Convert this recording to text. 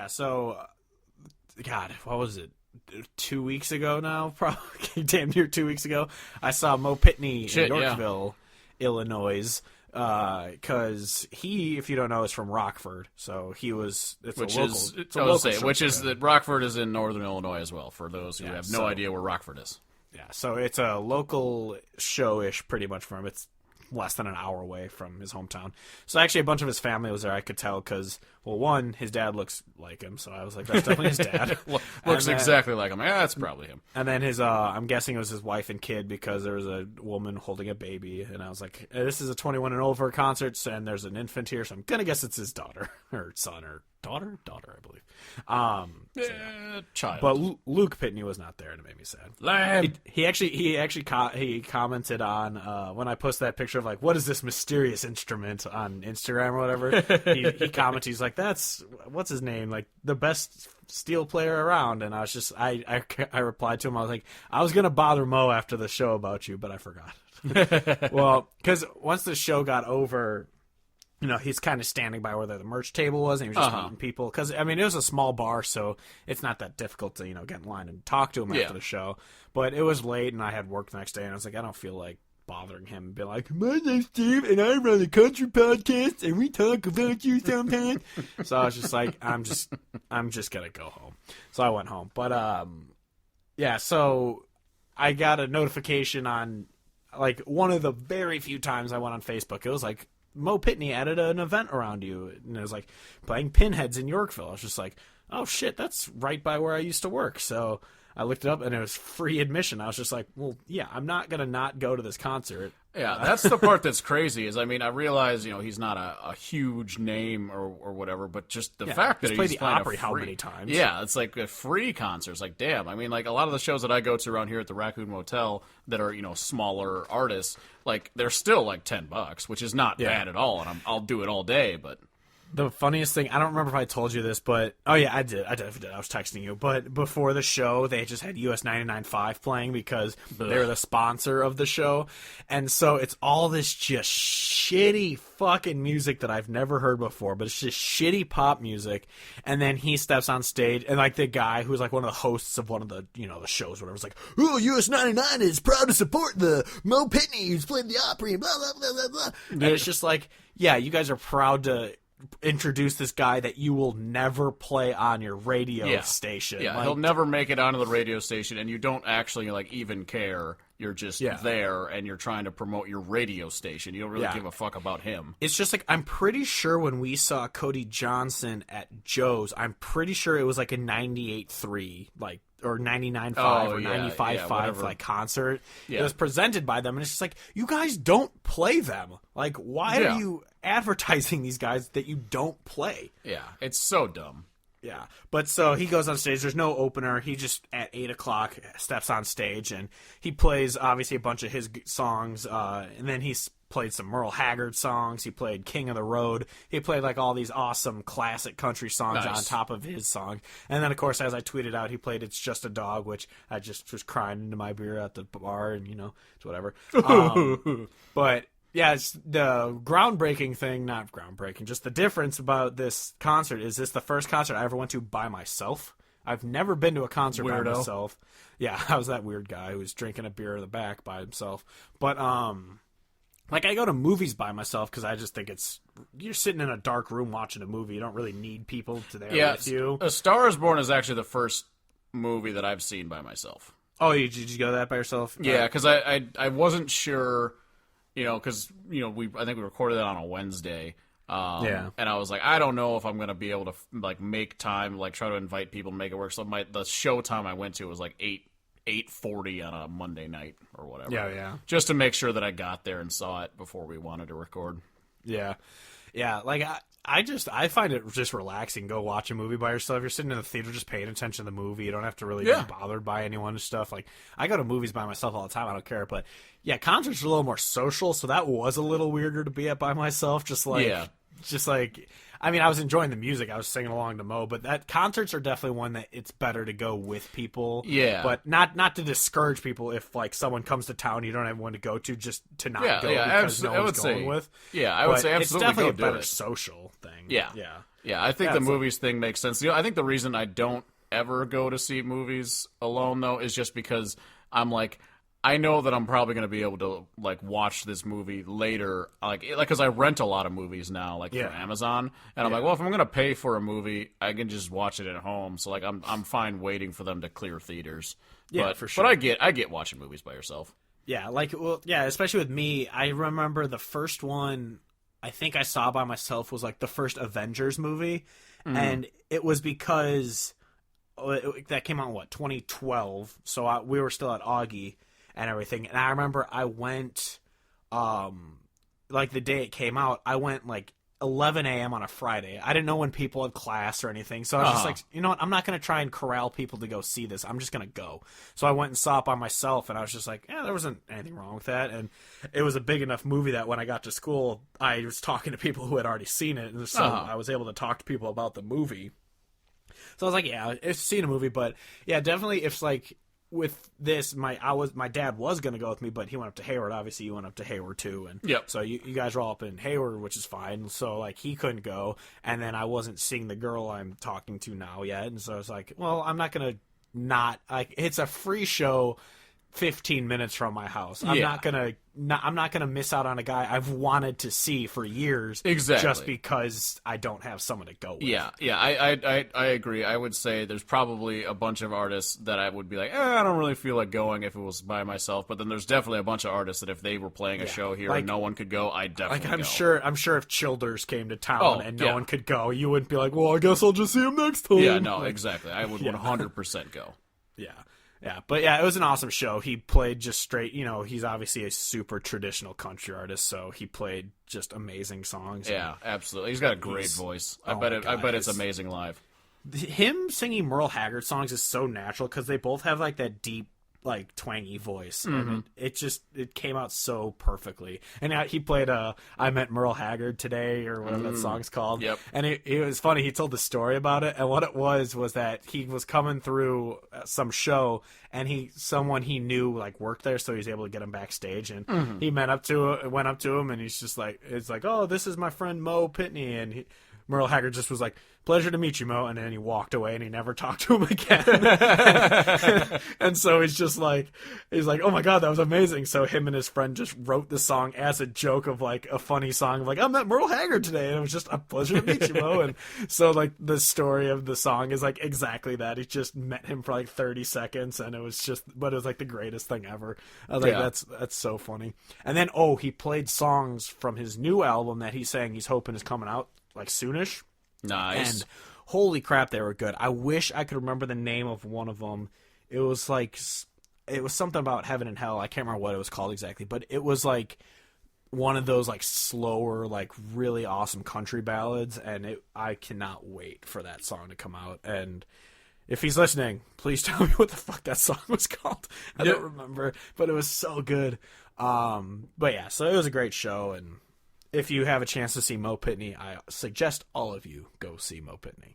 So, God, what was it? 2 weeks ago now? Probably damn near 2 weeks ago. I saw Mo Pitney in Yorkville, Illinois. Because he, if you don't know, is from Rockford. So he was, Rockford is in northern Illinois as well, for those who have no idea where Rockford is. Yeah, so it's a local show-ish pretty much for him. It's less than an hour away from his hometown. So actually a bunch of his family was there, I could tell, because, well, one, his dad looks like him, so I was like, that's definitely his dad. Looks exactly like him. Yeah, that's probably him. And then his, I'm guessing it was his wife and kid, because there was a woman holding a baby, and I was like, this is a 21 and over concert, and there's an infant here, so I'm gonna guess it's his daughter, or son, or daughter, I believe. Child. But Luke Pitney was not there, and it made me sad. Lamb. He commented on when I posted that picture of like, what is this mysterious instrument on Instagram or whatever. he commented, he's like, that's what's his name, like the best steel player around. And I was just I replied to him, I was like, I was gonna bother Mo after the show about you, but I forgot. Well, because once the show got over, you know, he's kind of standing by where the merch table was, and he was just meeting people. Because, I mean, it was a small bar, so it's not that difficult to, you know, get in line and talk to him after the show. But it was late, and I had work the next day, and I was like, I don't feel like bothering him and be like, my name's Steve, and I run a country podcast, and we talk about you sometimes. So I was just like, I'm just going to go home. So I went home. But, so I got a notification on, like, one of the very few times I went on Facebook. It was like, Mo Pitney added an event around you, and it was like playing Pinheads in Yorkville. I was just like, oh shit, that's right by where I used to work. So I looked it up, and it was free admission. I was just like, well, yeah, I'm not gonna not go to this concert. Yeah, that's the part that's crazy. Is, I mean, I realize, you know, he's not a huge name or whatever, but just the fact that he's played the playing Opry a free, how many times? Yeah, it's like a free concert. It's like, damn. I mean, like a lot of the shows that I go to around here at the Raccoon Motel that are, you know, smaller artists, like they're still like $10, which is not bad at all, and I'll do it all day. But the funniest thing, I don't remember if I told you this, but oh yeah, I did. I was texting you. But before the show, they just had US 99.5 playing because they were the sponsor of the show. And so it's all this just shitty fucking music that I've never heard before, but it's just shitty pop music. And then he steps on stage, and like the guy who's like one of the hosts of one of the, you know, the shows or whatever, is like, oh, US 99 is proud to support the Mo Pitney who's played the Opry and blah, blah, blah, blah, blah. And it's just like, yeah, you guys are proud to introduce this guy that you will never play on your radio station. Yeah, like, he'll never make it onto the radio station, and you don't actually like even care. You're just there, and you're trying to promote your radio station. You don't really give a fuck about him. It's just like, I'm pretty sure when we saw Cody Johnson at Joe's, I'm pretty sure it was like a 98.3, like, or 99.5 or 95.5 like concert. It was presented by them, and it's just like, you guys don't play them. Like, why are you advertising these guys that you don't play? Yeah, it's so dumb. Yeah, but so he goes on stage. There's no opener. He just at 8:00 steps on stage, and he plays obviously a bunch of his songs. And then he's played some Merle Haggard songs. He played King of the Road. He played like all these awesome classic country songs on top of his song. And then of course, as I tweeted out, he played "It's Just a Dog," which I just was crying into my beer at the bar, and you know, it's whatever. But yeah, it's the groundbreaking thing, not groundbreaking, just the difference about this concert is this the first concert I ever went to by myself. I've never been to a concert by myself. Yeah, I was that weird guy who was drinking a beer in the back by himself. But, like, I go to movies by myself because I just think you're sitting in a dark room watching a movie. You don't really need people there with you. A Star is Born is actually the first movie that I've seen by myself. Oh, did you go to that by yourself? Yeah, because I wasn't sure... You know, because, you know, I think we recorded that on a Wednesday. And I was like, I don't know if I'm going to be able to, like, make time, like, try to invite people and make it work. So the show time I went to was, like, 8:40 on a Monday night or whatever. Yeah. Just to make sure that I got there and saw it before we wanted to record. Yeah. Yeah, like, I find it just relaxing. Go watch a movie by yourself. You're sitting in the theater just paying attention to the movie. You don't have to really be bothered by anyone and stuff. Like, I go to movies by myself all the time. I don't care. But, yeah, concerts are a little more social, so that was a little weirder to be at by myself. Just like, I mean, I was enjoying the music. I was singing along to Mo, but concerts are definitely one that it's better to go with people. Yeah. But not to discourage people if, like, someone comes to town, you don't have one to go to, just to not go because no one's going with. Yeah, I would say absolutely it's definitely go a better do it. social thing. Yeah. Yeah. Yeah, I think the movies thing makes sense. I think the reason I don't ever go to see movies alone, though, is just because I'm like, I know that I'm probably going to be able to like watch this movie later, like because I rent a lot of movies now, like through Amazon, and I'm like, well, if I'm going to pay for a movie, I can just watch it at home. So like, I'm fine waiting for them to clear theaters. Yeah, for sure. But I get watching movies by yourself. Yeah, especially with me. I remember the first one I think I saw by myself was like the first Avengers movie, and it was because that came out in 2012, so we were still at Augie and everything. And I remember I went, like the day it came out, I went like 11 a.m. on a Friday. I didn't know when people had class or anything, so I was just like, you know what, I'm not going to try and corral people to go see this. I'm just going to go. So I went and saw it by myself, and I was just like, yeah, there wasn't anything wrong with that. And it was a big enough movie that when I got to school, I was talking to people who had already seen it, and so I was able to talk to people about the movie. So I was like, yeah, I've seen a movie, but yeah, definitely if like with this, my dad was going to go with me, but he went up to Hayward. Obviously, you went up to Hayward too, and so you guys were all up in Hayward, which is fine. So like he couldn't go, and then I wasn't seeing the girl I'm talking to now yet, and so I was like, well, I'm not going to it's a free show 15 minutes from my house. I'm not gonna miss out on a guy I've wanted to see for years, just because I don't have someone to go with. Yeah, I agree. I would say there's probably a bunch of artists that I would be like, I don't really feel like going if it was by myself. But then there's definitely a bunch of artists that if they were playing a show here and no one could go, I'd definitely I'm go. sure if Childers came to town and no one could go, you wouldn't be like, well, I guess I'll just see him next time. Yeah, no, exactly. I would 100% go. Yeah. Yeah, but yeah, it was an awesome show. He played just straight, he's obviously a super traditional country artist, so he played just amazing songs. Yeah, absolutely. He's got a great voice. I bet it's amazing live. Him singing Merle Haggard songs is so natural because they both have like that deep, like twangy voice, and it came out so perfectly. And he played I Met Merle Haggard Today, or whatever that song's called. Yep. And it was funny. He told the story about it, and what it was that he was coming through some show, and someone he knew like worked there, so he was able to get him backstage, and he went up to him, and he's just like, it's like, oh, this is my friend Mo Pitney, and Merle Haggard just was like, pleasure to meet you, Mo, and then he walked away and he never talked to him again. And so he's like, oh my god, that was amazing. So him and his friend just wrote the song as a joke of like a funny song of like, I met Merle Haggard today, and it was just a pleasure to meet you, Mo. And so like the story of the song is like exactly that. He just met him for like 30 seconds, and it was like the greatest thing ever. I was like, that's so funny. And then he played songs from his new album that he's saying he's hoping is coming out like soonish. Nice. And holy crap, they were good. I wish I could remember the name of one of them. It was something about heaven and hell. I can't remember what it was called exactly, but it was like one of those like slower, like really awesome country ballads, and I cannot wait for that song to come out. And if he's listening, please tell me what the fuck that song was called. I don't remember, but it was so good. But yeah, so it was a great show, and if you have a chance to see Mo Pitney, I suggest all of you go see Mo Pitney.